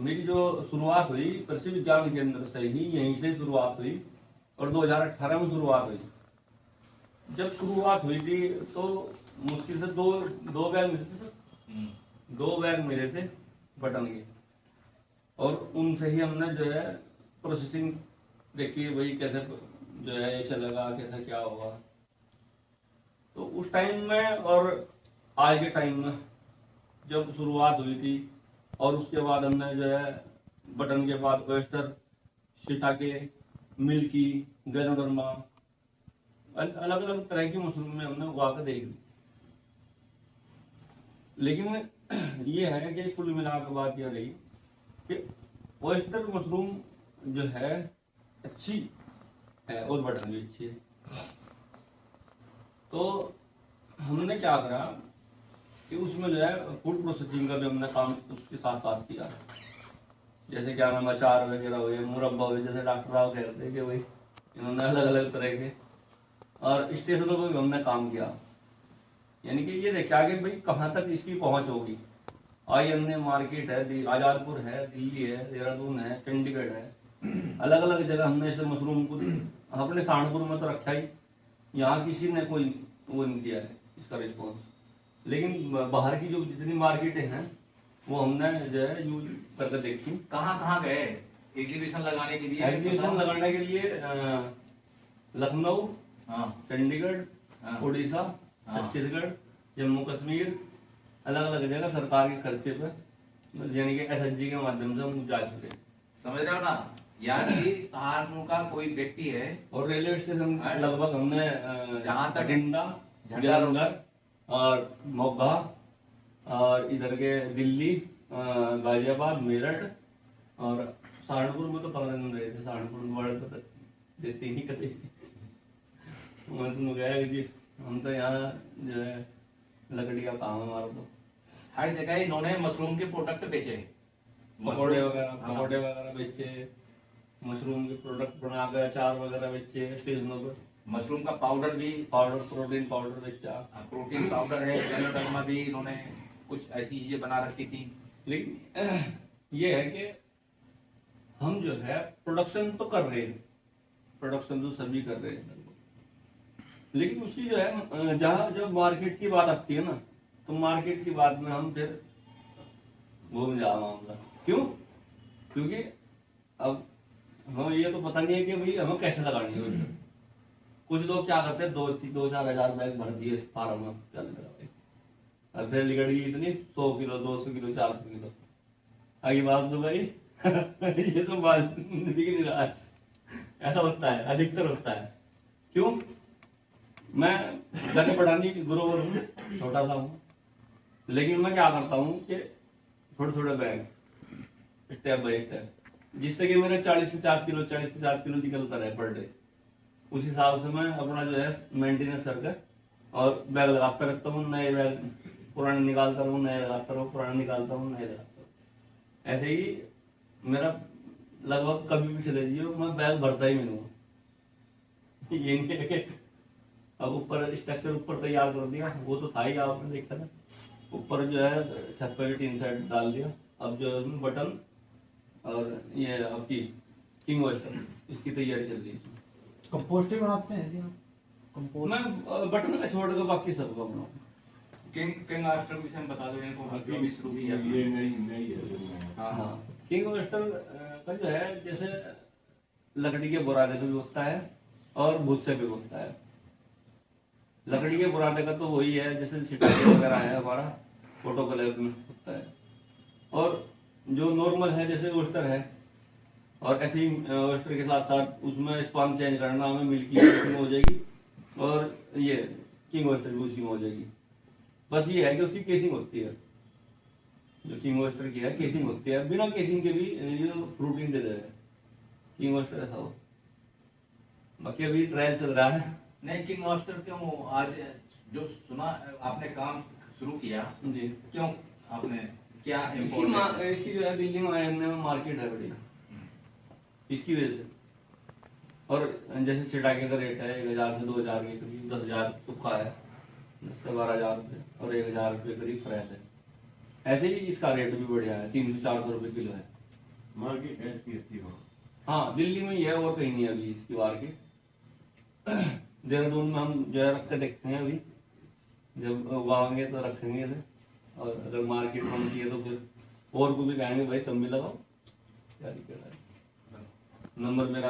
मेरी जो शुरुआत हुई कृषि विज्ञान केंद्र से ही, यहीं से शुरुआत हुई और 2018 में शुरुआत हुई। जब शुरुआत हुई थी तो मुश्किल से दो बैग मिले थे, 2 बैग मिले थे बटन के, और उनसे ही हमने जो है प्रोसेसिंग देखी भाई कैसे जो है ये चलेगा, कैसे क्या होगा। तो उस टाइम में और आज के टाइम में जब शुरुआत हुई थी, और उसके बाद हमने जो है बटन के बाद वेस्टर, शिटाके, मिल्की, गैनोडर्मा, अलग अलग तरह की मशरूम में हमने उगा कर देख ली। लेकिन ये है कि कुल मिलाकर बात यह रही कि वेस्टर मशरूम जो है अच्छी है और बटन भी अच्छी है। तो हमने क्या करा कि उसमें जो है फूड प्रोसेसिंग का भी हमने काम उसके साथ साथ किया। जैसे क्या नाम, अचार वगैरह हुए, मुरब्बा हुए, जैसे डॉक्टर साहब कहते हैं कि भाई इन्होंने अलग अलग तरह के, और स्टेशनों पर भी हमने काम किया। यानी कि ये देखा कि भाई कहाँ तक इसकी पहुंच होगी। आई हमने मार्केट है, आजादपुर है, दिल्ली है, देहरादून है, चंडीगढ़ है, अलग अलग जगह हमने इसे मशरूम को अपने सहारनपुर में तो रखा ही, यहाँ किसी ने कोई वो नहीं दिया है इसका रिस्पॉन्स। लेकिन बाहर की जो जितनी मार्केटें हैं वो हमने जो है यूज करके देखी। कहाँ कहाँ गए एग्जीबिशन लगाने के लिए? एग्जीबिशन लगाने के लिए लखनऊ, हाँ, चंडीगढ़, हाँ, उड़ीसा, हाँ, छत्तीसगढ़, जम्मू कश्मीर, अलग अलग जगह सरकार के खर्चे पर, यानी कि SHG के माध्यम से हम जा चुके। समझ रहे हो ना? यानी सहारनपुर का कोई व्यक्ति है और रेलवे स्टेशन लगभग हमने जहाँ तक बठिंडा, जालंधर और मोगा, और इधर के दिल्ली, गाजियाबाद, मेरठ, और सहारनपुर में तो 15 दिन रहे थे। सहारनपुर में बड़े तो देते ही कते मैं तो गया कि हम तो यहाँ जो है लकड़ी का काम है हमारा। तो हर जगह इन्होंने मशरूम के प्रोडक्ट बेचे, पकौड़े वगैरह बेचे, मशरूम के प्रोडक्ट बनाकर अचार वगैरह बेचे स्टेशनों पर। मशरूम का पाउडर भी, पाउडर, प्रोटीन पाउडर बेचा। प्रोटीन पाउडर है, गैनोडर्मा भी इन्होंने कुछ ऐसी चीजें बना रखी थी। लेकिन ये है कि हम जो है प्रोडक्शन तो कर रहे हैं, प्रोडक्शन तो सभी कर रहे हैं, लेकिन उसकी जो है जहाँ जब मार्केट की बात आती है ना, तो मार्केट की बात में हम फिर घूम जा मामला। क्यों? क्योंकि अब हमें ये तो पता नहीं है कि भाई हमें कैसे लगानी है। कुछ लोग क्या करते हैं, 2-4 हजार बैग भर दिए फार्म में, चल भाई, और फिर लिगड़ गई इतनी 100 किलो, 200 किलो, 400 किलो, आगे बात तो भाई ये तो बात दिख नहीं रहा है। ऐसा होता है, अधिकतर होता है। क्यों? मैं घर पढ़ाने की गुरु हूँ, छोटा सा हूँ, लेकिन मैं क्या करता हूँ कि थोड़े थोड़े बैग, स्टेप बाय स्टेप, जिससे कि मेरा 40-50 किलो निकलता रहे पर डे। उस हिसाब से मैं अपना जो है मेंटेनेंस करके और बैग लगाता रहता हूँ। नए बैग पुराने निकालता रहूँ, नए लगाता रहूँ, पुराने निकालता हूँ, नए लगाता हूँ। ऐसे ही मेरा लगभग कभी भी चले जाइए मैं बैग भरता ही नहीं हूँ। ये नहीं है कि अब ऊपर स्ट्रक्चर ऊपर तैयार कर दिया, वो तो था ही, आपने देखा था, ऊपर जो है छत पर भी टीन सेट डाल दिया। अब जो है बटन और ये आपकी किंग ऑयस्टर, इसकी तैयारी चल रही है। कंपोस्ट भी बनाते हैं जी आप? कंपोस्ट मैं बटन का छोड़ कर बाकी सब का बनाऊँ। किंग ऑयस्टर भी हम बता दो इनको, जो भी शुरू किया। ये नहीं है। हाँ, हाँ, किंग ऑयस्टर का जो है जैसे लकड़ी के बुरादे का भी होता है और भुस्से भी होता है। लकड़ी के बुरादे का तो वही है जैसे सिटाके वगैरह है हमारा फोटो कलर में होता है, और जो नॉर्मल है जैसे ओस्टर है, और ऐसे ही ओस्टर के साथ साथ उसमें स्पॉन्ज चेंज करना, हमें मिल्की उसी में हो जाएगी, और ये किंग ओस्टर भी उसी में हो जाएगी। बस ये है कि उसकी केसिंग होती है, जो किंग ओस्टर की है केसिंग होती है, बिना केसिंग के भी ये प्रोटीन दे दे रहे हैं। किंग ओस्टर ऐसा हो, बाकी अभी ट्रायल चल रहा है। नहीं, किंग ऑयस्टर क्यों आज जो सुना आपने काम शुरू किया जी, क्यों आपने, क्या इसकी जो है दिल्ली में मार्केट है बड़ी, इसकी वजह से। और जैसे सिटाके का रेट है 1000 से 2000 के करीब, 10,000 तुक्का है, 10 से 12,000 रुपये, और 1,000 रुपये करीब फ्रेश है। ऐसे ही इसका रेट भी बढ़िया है, 300-400 रुपये किलो है। मार्केट ऐसी अच्छी हो। हाँ दिल्ली में ये है और कहीं नहीं है अभी इसकी मार्केट। देहरादून में हम जो है रख के देखते हैं अभी, जब उगाएंगे तो रखेंगे इसे, और अगर मार्केट बनती है तो फिर और को भी कहेंगे भाई तुम भी लगाओ, क्या दिक्कत है। नंबर मेरा